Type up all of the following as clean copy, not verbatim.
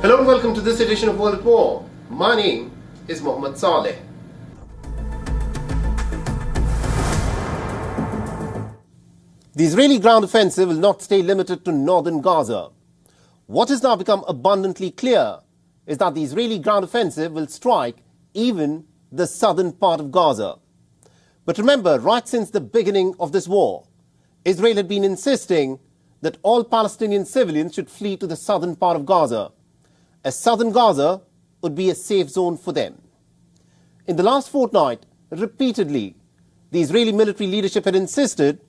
Hello and welcome to this edition of World at War. My name is Mohammed Saleh. The Israeli ground offensive will not stay limited to northern Gaza. What has now become abundantly clear is that the Israeli ground offensive will strike even the southern part of Gaza. But remember, right since the beginning of this war, Israel had been insisting that all Palestinian civilians should flee to the southern part of Gaza, as southern Gaza would be a safe zone for them. In the last fortnight, repeatedly, the Israeli military leadership had insisted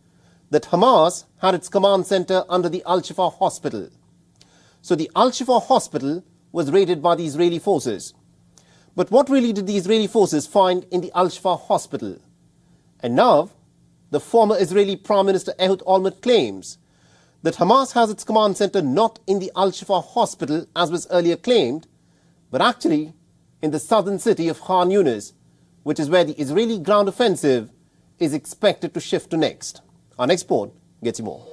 that Hamas had its command center under the Al-Shifa hospital. So the Al-Shifa hospital was raided by the Israeli forces. But what really did the Israeli forces find in the Al-Shifa hospital? And now, the former Israeli Prime Minister Ehud Olmert claims that Hamas has its command center not in the Al-Shifa hospital as was earlier claimed, but actually in the southern city of Khan Younis, which is where the Israeli ground offensive is expected to shift to next. Our next report gets you more.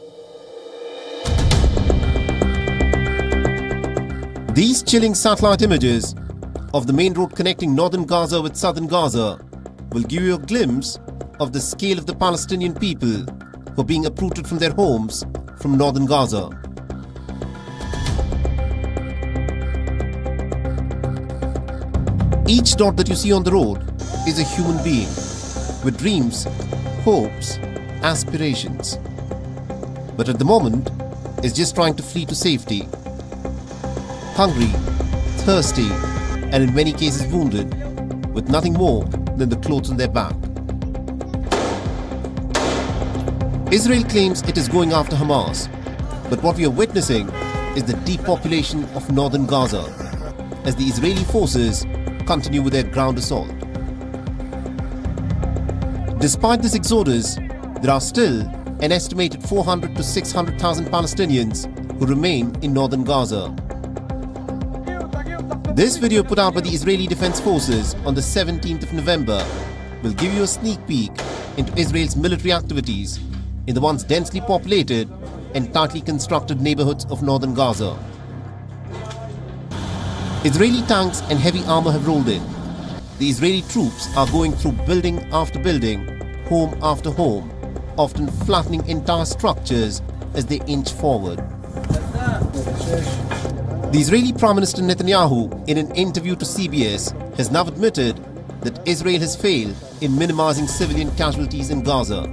These chilling satellite images of the main road connecting northern Gaza with southern Gaza will give you a glimpse of the scale of the Palestinian people who are being uprooted from their homes from northern Gaza. Each dot that you see on the road is a human being with dreams, hopes, aspirations, but at the moment is just trying to flee to safety. Hungry, thirsty, and in many cases wounded, with nothing more than the clothes on their back. Israel claims it is going after Hamas, but what we are witnessing is the depopulation of northern Gaza as the Israeli forces continue with their ground assault. Despite this exodus, there are still an estimated 400 to 600,000 Palestinians who remain in northern Gaza. This video put out by the Israeli Defense Forces on the 17th of November will give you a sneak peek into Israel's military activities in the once densely populated and tightly constructed neighborhoods of northern Gaza. Israeli tanks and heavy armor have rolled in. The Israeli troops are going through building after building, home after home, often flattening entire structures as they inch forward. The Israeli Prime Minister Netanyahu, in an interview to CBS, has now admitted that Israel has failed in minimizing civilian casualties in Gaza.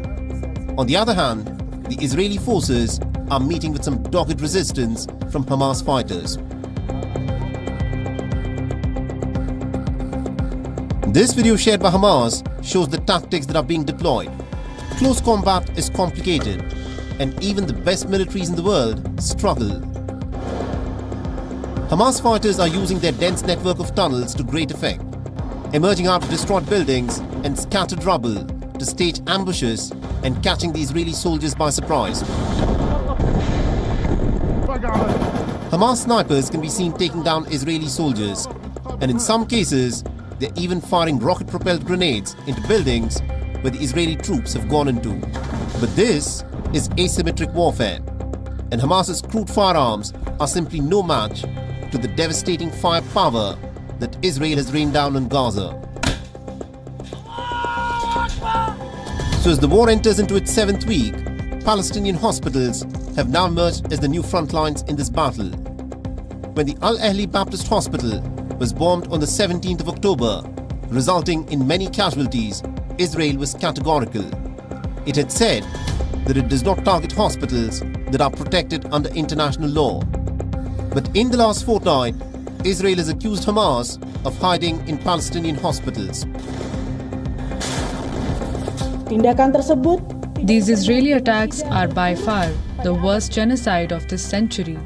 On the other hand, the Israeli forces are meeting with some dogged resistance from Hamas fighters. This video shared by Hamas shows the tactics that are being deployed. Close combat is complicated, and even the best militaries in the world struggle. Hamas fighters are using their dense network of tunnels to great effect, emerging out of destroyed buildings and scattered rubble to stage ambushes and catching the Israeli soldiers by surprise. Hamas snipers can be seen taking down Israeli soldiers, and in some cases, they're even firing rocket-propelled grenades into buildings where the Israeli troops have gone into. But this is asymmetric warfare, and Hamas's crude firearms are simply no match to the devastating firepower that Israel has rained down on Gaza. So as the war enters into its 7th week, Palestinian hospitals have now emerged as the new front lines in this battle. When the Al-Ahli Baptist Hospital was bombed on the 17th of October, resulting in many casualties, Israel was categorical. It had said that it does not target hospitals that are protected under international law. But in the last fortnight, Israel has accused Hamas of hiding in Palestinian hospitals. These Israeli attacks are by far the worst genocide of this century.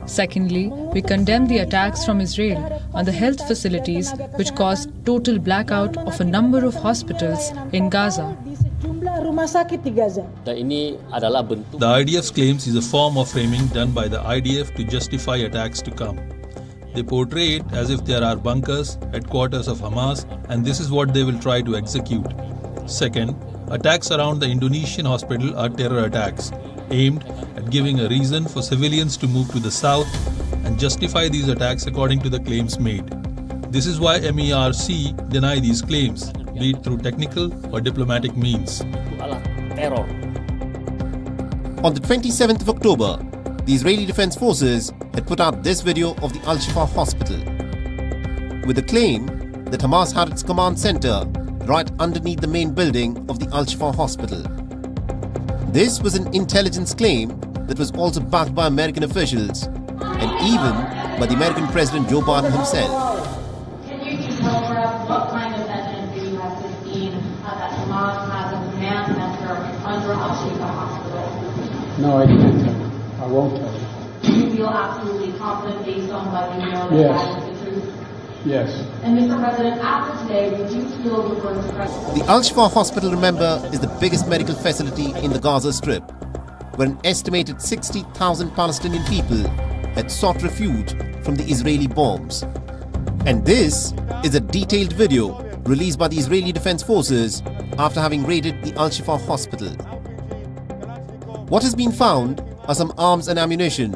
Secondly, we condemn the attacks from Israel on the health facilities which caused total blackout of a number of hospitals in Gaza. The IDF's claims is a form of framing done by the IDF to justify attacks to come. They portray it as if there are bunkers, headquarters of Hamas, and this is what they will try to execute. Second, attacks around the Indonesian hospital are terror attacks, aimed at giving a reason for civilians to move to the south and justify these attacks according to the claims made. This is why MERC deny these claims, be it through technical or diplomatic means. On the 27th of October, the Israeli Defense Forces had put out this video of the Al-Shifa hospital, with the claim that Hamas had its command centre right underneath the main building of the Al-Shifa hospital. This was an intelligence claim that was also backed by American officials and even by the American President Joe Biden himself. Can you detail for us what kind of evidence do you have seen that Hamas has a command center under Al-Shifa hospital? No, I can't tell you. I won't tell you. Do you feel absolutely confident based on what you know that Yes. that is the truth? Yes. And Mr. President, after today, would you feel we're going to press... The Al-Shifa hospital, remember, is the biggest medical facility in the Gaza Strip, where an estimated 60,000 Palestinian people had sought refuge from the Israeli bombs. And this is a detailed video released by the Israeli Defense Forces after having raided the Al-Shifa hospital. What has been found are some arms and ammunition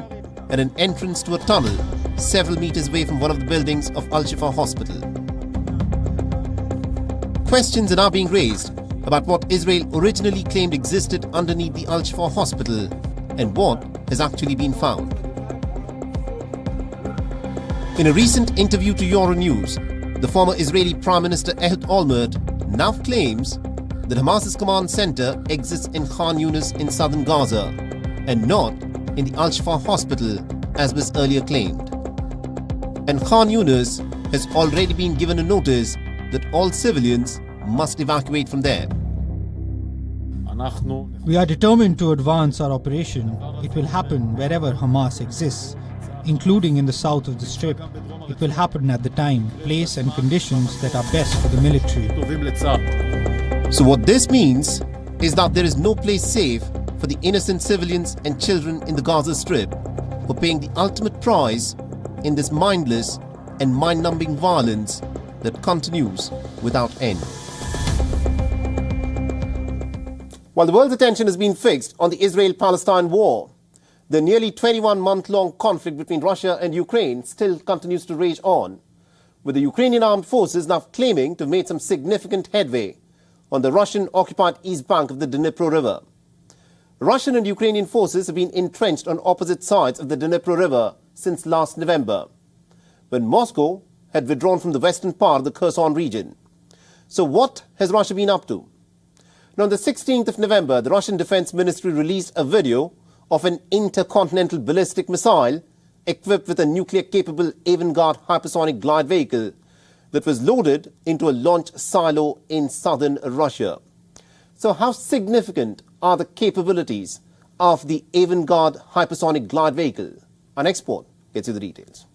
and an entrance to a tunnel several meters away from one of the buildings of Al-Shifa hospital. Questions are now being raised about what Israel originally claimed existed underneath the Al-Shifa hospital and what has actually been found. In a recent interview to Euronews, the former Israeli Prime Minister Ehud Olmert now claims that Hamas's command centre exists in Khan Younis in southern Gaza and not in the Al-Shifa hospital as was earlier claimed. And Khan Younis has already been given a notice that all civilians must evacuate from there. We are determined to advance our operation. It will happen wherever Hamas exists, including in the south of the Strip. It will happen at the time, place and conditions that are best for the military. So what this means is that there is no place safe for the innocent civilians and children in the Gaza Strip who are paying the ultimate price in this mindless and mind-numbing violence that continues without end. While the world's attention has been fixed on the Israel-Palestine war, the nearly 21-month-long conflict between Russia and Ukraine still continues to rage on, with the Ukrainian armed forces now claiming to have made some significant headway on the Russian-occupied east bank of the Dnipro River. Russian and Ukrainian forces have been entrenched on opposite sides of the Dnipro River since last November, when Moscow had withdrawn from the western part of the Kherson region. So what has Russia been up to? Now, on the 16th of November, the Russian Defense Ministry released a video of an intercontinental ballistic missile equipped with a nuclear-capable Avangard Hypersonic Glide Vehicle that was loaded into a launch silo in southern Russia. So how significant are the capabilities of the Avangard Hypersonic Glide Vehicle? Our next report gets you the details.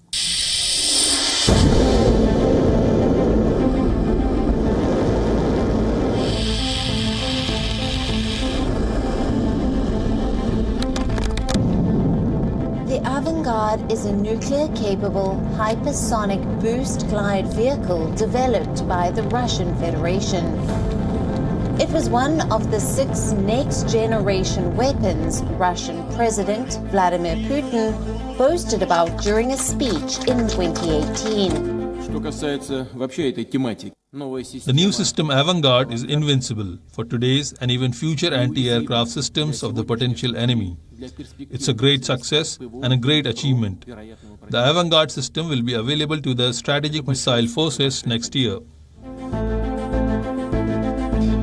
The Avangard is a nuclear-capable hypersonic boost glide vehicle developed by the Russian Federation. It was one of the 6 next-generation weapons Russian President Vladimir Putin boasted about during a speech in 2018. The new system Avangard is invincible for today's and even future anti-aircraft systems of the potential enemy. It's a great success and a great achievement. The Avangard system will be available to the strategic missile forces next year.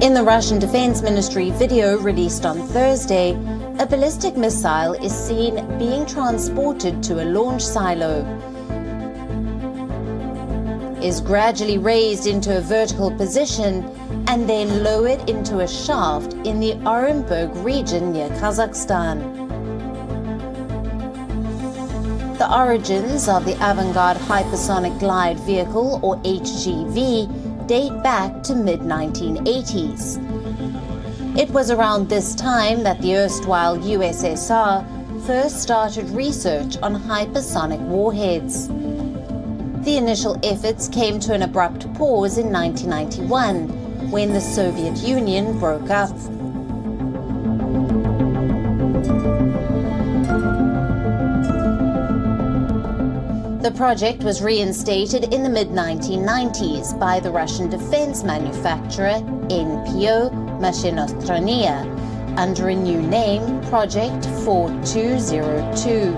In the Russian Defense Ministry video released on Thursday, a ballistic missile is seen being transported to a launch silo, is gradually raised into a vertical position and then lowered into a shaft in the Orenburg region near Kazakhstan. The origins of the Avangard Hypersonic Glide Vehicle, or HGV, date back to mid-1980s. It was around this time that the erstwhile USSR first started research on hypersonic warheads. The initial efforts came to an abrupt pause in 1991, when the Soviet Union broke up. The project was reinstated in the mid-1990s by the Russian defense manufacturer NPO Mashinostrania under a new name, Project 4202.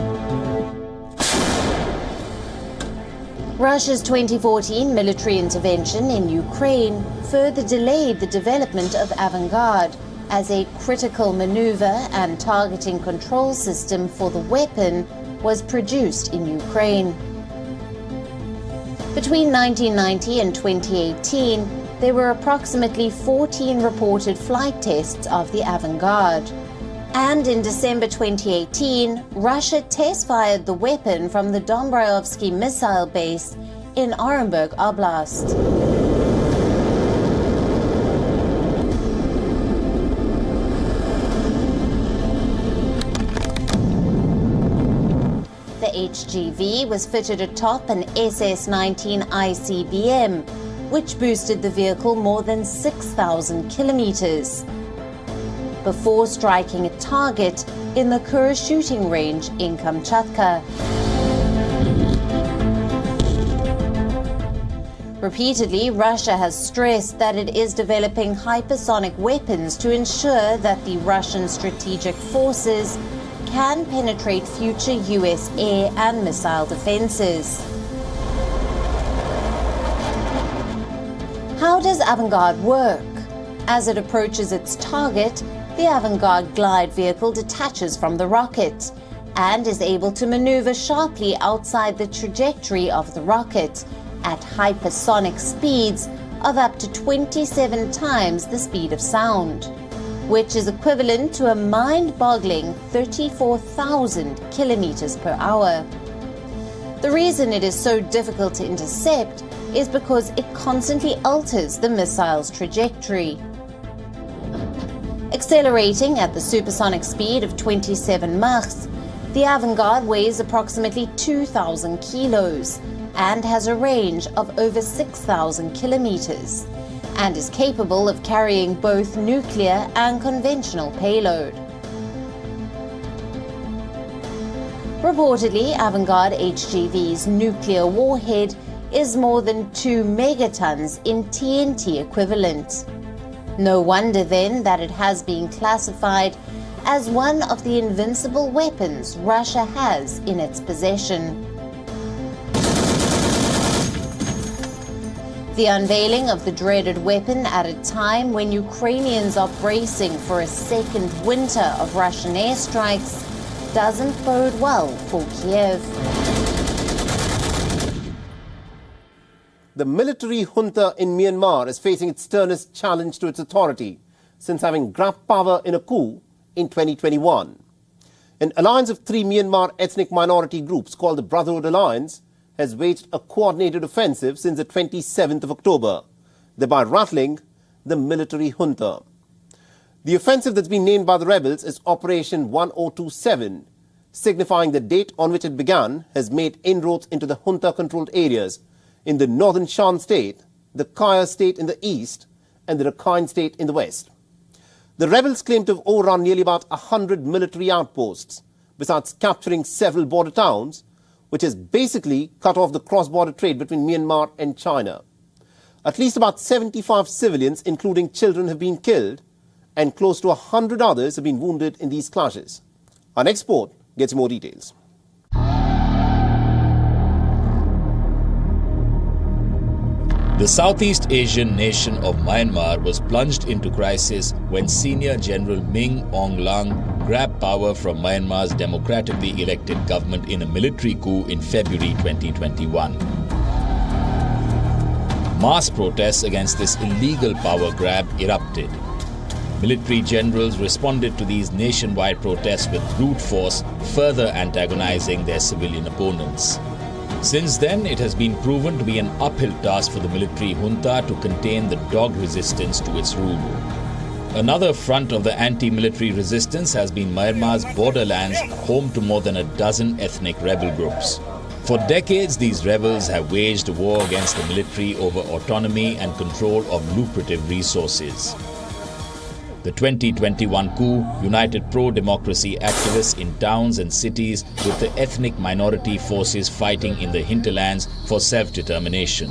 Russia's 2014 military intervention in Ukraine further delayed the development of Avangard as a critical maneuver and targeting control system for the weapon was produced in Ukraine. Between 1990 and 2018, there were approximately 14 reported flight tests of the Avangard. And in December 2018, Russia test-fired the weapon from the Dombroyovsky missile base in Orenburg Oblast. The HGV was fitted atop an SS-19 ICBM, which boosted the vehicle more than 6,000 kilometers, before striking a target in the Kura shooting range in Kamchatka. Repeatedly, Russia has stressed that it is developing hypersonic weapons to ensure that the Russian strategic forces can penetrate future US air and missile defenses. How does Avangard work? As it approaches its target, the Avangard Glide Vehicle detaches from the rocket and is able to maneuver sharply outside the trajectory of the rocket at hypersonic speeds of up to 27 times the speed of sound, which is equivalent to a mind-boggling 34,000 kilometers per hour. The reason it is so difficult to intercept is because it constantly alters the missile's trajectory. Accelerating at the supersonic speed of 27 Machs, the Avangard weighs approximately 2,000 kilos and has a range of over 6,000 kilometers and is capable of carrying both nuclear and conventional payload. Reportedly, Avangard HGV's nuclear warhead is more than 2 megatons in TNT equivalent. No wonder then that it has been classified as one of the invincible weapons Russia has in its possession. The unveiling of the dreaded weapon at a time when Ukrainians are bracing for a second winter of Russian airstrikes doesn't bode well for Kiev. The military junta in Myanmar is facing its sternest challenge to its authority since having grabbed power in a coup in 2021. An alliance of 3 Myanmar ethnic minority groups called the Brotherhood Alliance has waged a coordinated offensive since the 27th of October, thereby rattling the military junta. The offensive that's been named by the rebels is Operation 1027, signifying the date on which it began, has made inroads into the junta-controlled areas in the northern Shan state, the Kaya state in the east, and the Rakhine state in the west. The rebels claim to have overrun nearly about 100 military outposts, besides capturing several border towns, which has basically cut off the cross-border trade between Myanmar and China. At least about 75 civilians, including children, have been killed, and close to 100 others have been wounded in these clashes. Our next report gets more details. The Southeast Asian nation of Myanmar was plunged into crisis when Senior General Min Aung Hlaing grabbed power from Myanmar's democratically elected government in a military coup in February 2021. Mass protests against this illegal power grab erupted. Military generals responded to these nationwide protests with brute force, further antagonizing their civilian opponents. Since then, it has been proven to be an uphill task for the military junta to contain the dogged resistance to its rule. Another front of the anti-military resistance has been Myanmar's borderlands, home to more than a dozen ethnic rebel groups. For decades, these rebels have waged a war against the military over autonomy and control of lucrative resources. The 2021 coup united pro-democracy activists in towns and cities with the ethnic minority forces fighting in the hinterlands for self-determination.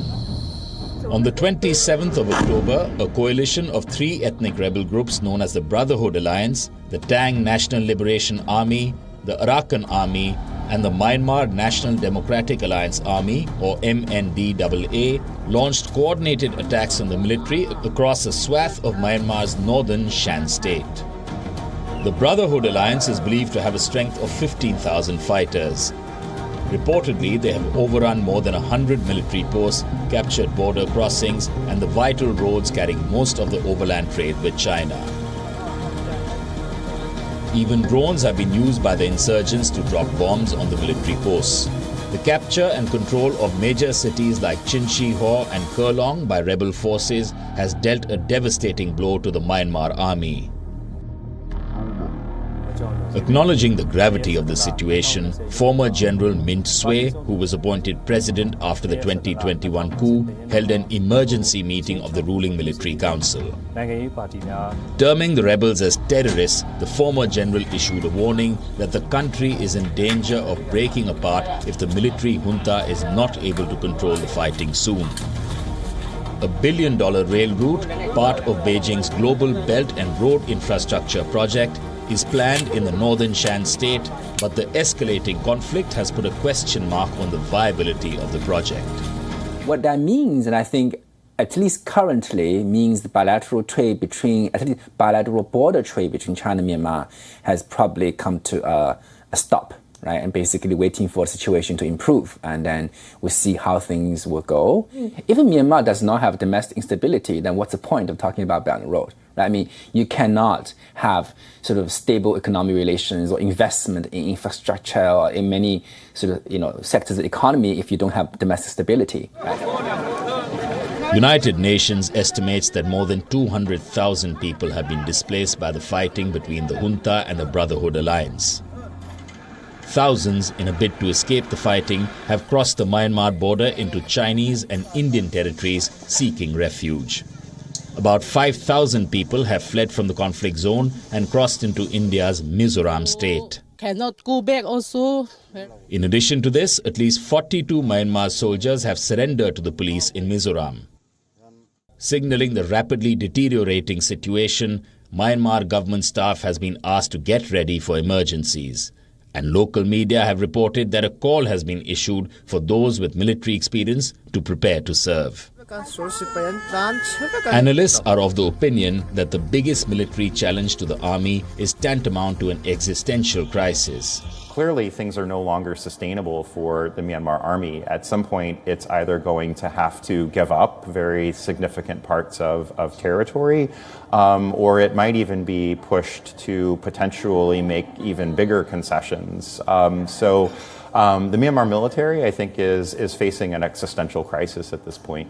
On the 27th of October, a coalition of 3 ethnic rebel groups known as the Brotherhood Alliance, the Tang National Liberation Army, the Arakan Army, and the Myanmar National Democratic Alliance Army, or MNDAA, launched coordinated attacks on the military across a swath of Myanmar's northern Shan state. The Brotherhood Alliance is believed to have a strength of 15,000 fighters. Reportedly, they have overrun more than 100 military posts, captured border crossings, and the vital roads carrying most of the overland trade with China. Even drones have been used by the insurgents to drop bombs on the military posts. The capture and control of major cities like Chinchihor and Kurlong by rebel forces has dealt a devastating blow to the Myanmar army. Acknowledging the gravity of the situation, former General Mint Swe, who was appointed president after the 2021 coup, held an emergency meeting of the ruling military council. Terming the rebels as terrorists, the former general issued a warning that the country is in danger of breaking apart if the military junta is not able to control the fighting soon. A billion-dollar rail route, part of Beijing's Global Belt and Road Infrastructure project, is planned in the northern Shan state, but the escalating conflict has put a question mark on the viability of the project. What that means, and I think at least currently, means the bilateral trade between, at least bilateral border trade between China and Myanmar has probably come to a stop, right? And basically waiting for the situation to improve, and then we'll see how things will go. If Myanmar does not have domestic instability, then what's the point of talking about Belt and Road? I mean, you cannot have sort of stable economic relations or investment in infrastructure or in many sort of, sectors of the economy if you don't have domestic stability. Right? United Nations estimates that more than 200,000 people have been displaced by the fighting between the junta and the Brotherhood Alliance. Thousands, in a bid to escape the fighting, have crossed the Myanmar border into Chinese and Indian territories seeking refuge. About 5,000 people have fled from the conflict zone and crossed into India's Mizoram state. Cannot go back also. In addition to this, at least 42 Myanmar soldiers have surrendered to the police in Mizoram. Signaling the rapidly deteriorating situation, Myanmar government staff has been asked to get ready for emergencies. And local media have reported that a call has been issued for those with military experience to prepare to serve. Analysts are of the opinion that the biggest military challenge to the army is tantamount to an existential crisis. Clearly, things are no longer sustainable for the Myanmar army. At some point, it's either going to have to give up very significant parts of territory, or it might even be pushed to potentially make even bigger concessions. The Myanmar military, I think, is facing an existential crisis at this point.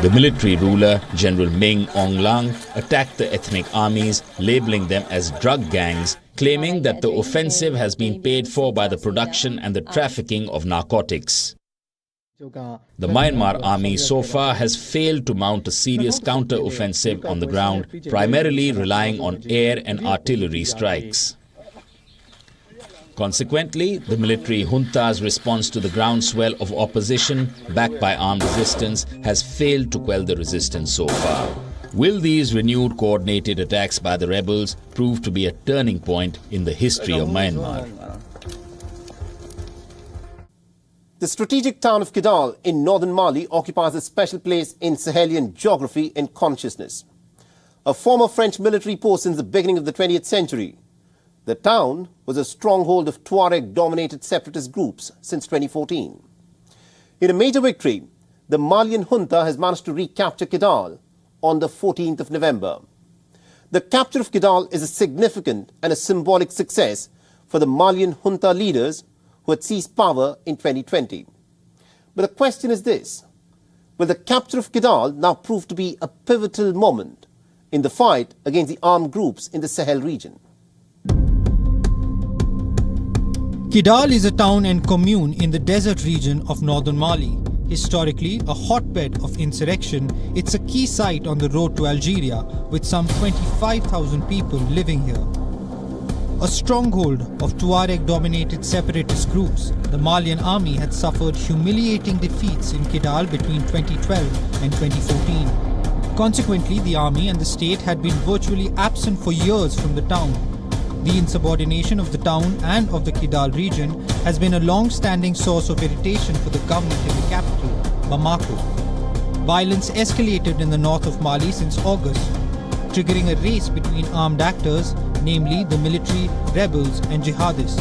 The military ruler, General Ming Aung Hlaing, attacked the ethnic armies, labeling them as drug gangs, claiming that the offensive has been paid for by the production and the trafficking of narcotics. The Myanmar army so far has failed to mount a serious counter-offensive on the ground, primarily relying on air and artillery strikes. Consequently, the military junta's response to the groundswell of opposition, backed by armed resistance, has failed to quell the resistance so far. Will these renewed coordinated attacks by the rebels prove to be a turning point in the history of Myanmar? The strategic town of Kidal in northern Mali occupies a special place in Sahelian geography and consciousness. A former French military post since the beginning of the 20th century, the town was a stronghold of Tuareg-dominated separatist groups since 2014. In a major victory, the Malian Junta has managed to recapture Kidal on the 14th of November. The capture of Kidal is a significant and a symbolic success for the Malian Junta leaders who had seized power in 2020. But the question is this: will the capture of Kidal now prove to be a pivotal moment in the fight against the armed groups in the Sahel region? Kidal is a town and commune in the desert region of northern Mali. Historically a hotbed of insurrection, it's a key site on the road to Algeria with some 25,000 people living here. A stronghold of Tuareg-dominated separatist groups, the Malian army had suffered humiliating defeats in Kidal between 2012 and 2014. Consequently, the army and the state had been virtually absent for years from the town. The insubordination of the town and of the Kidal region has been a long-standing source of irritation for the government in the capital, Bamako. Violence escalated in the north of Mali since August, triggering a race between armed actors, namely the military, rebels and jihadists,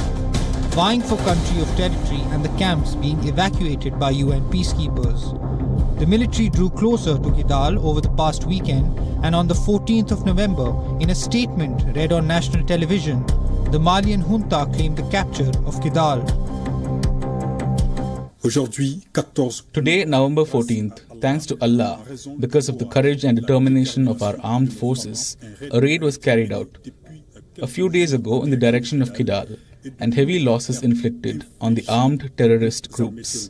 vying for country of territory and the camps being evacuated by UN peacekeepers. The military drew closer to Kidal over the past weekend, and on the 14th of November, in a statement read on national television, the Malian Junta claimed the capture of Kidal. Today, November 14th, thanks to Allah, because of the courage and determination of our armed forces, a raid was carried out a few days ago in the direction of Kidal, and heavy losses inflicted on the armed terrorist groups.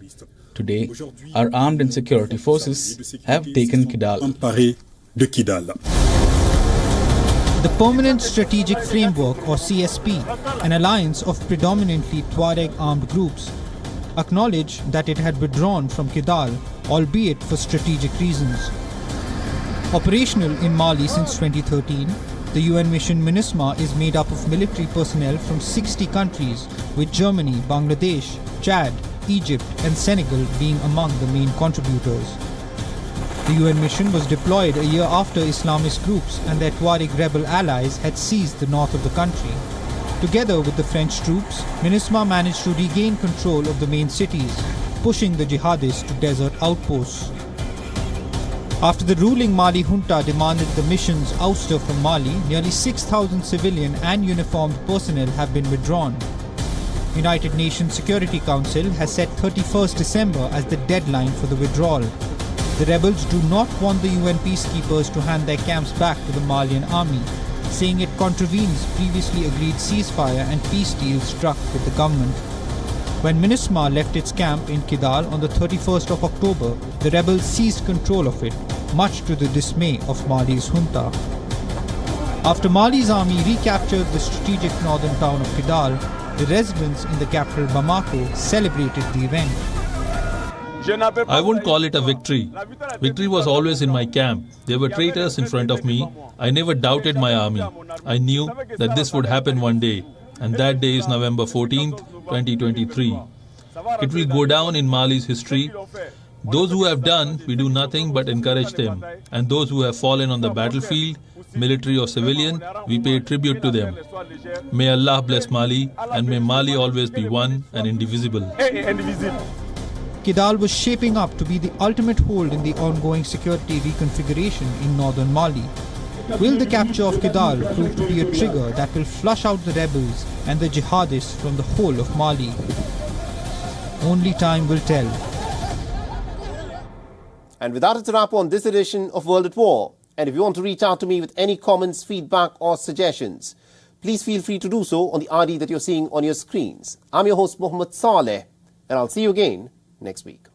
Today, our armed and security forces have taken Kidal. The Permanent Strategic Framework, or CSP, an alliance of predominantly Tuareg armed groups, acknowledged that it had withdrawn from Kidal, albeit for strategic reasons. Operational in Mali since 2013, the UN mission MINUSMA is made up of military personnel from 60 countries, with Germany, Bangladesh, Chad, Egypt and Senegal being among the main contributors. The UN mission was deployed a year after Islamist groups and their Tuareg rebel allies had seized the north of the country. Together with the French troops, MINUSMA managed to regain control of the main cities, pushing the jihadists to desert outposts. After the ruling Mali junta demanded the mission's ouster from Mali, nearly 6,000 civilian and uniformed personnel have been withdrawn. United Nations Security Council has set 31st December as the deadline for the withdrawal. The rebels do not want the UN peacekeepers to hand their camps back to the Malian army, saying it contravenes previously agreed ceasefire and peace deals struck with the government. When MINUSMA left its camp in Kidal on the 31st of October, the rebels seized control of it, much to the dismay of Mali's junta. After Mali's army recaptured the strategic northern town of Kidal, the residents in the capital Bamako celebrated the event. I wouldn't call it a victory. Victory was always in my camp. There were traitors in front of me. I never doubted my army. I knew that this would happen one day. And that day is November 14th, 2023. It will go down in Mali's history. Those who have done, we do nothing but encourage them. And those who have fallen on the battlefield, military or civilian, we pay tribute to them. May Allah bless Mali, and may Mali always be one and indivisible. Kidal was shaping up to be the ultimate hold in the ongoing security reconfiguration in northern Mali. Will the capture of Kidal prove to be a trigger that will flush out the rebels and the jihadists from the whole of Mali? Only time will tell. And with that, it's a wrap on this edition of World at War. And if you want to reach out to me with any comments, feedback or suggestions, please feel free to do so on the ID that you're seeing on your screens. I'm your host, Mohammed Saleh, and I'll see you again next week.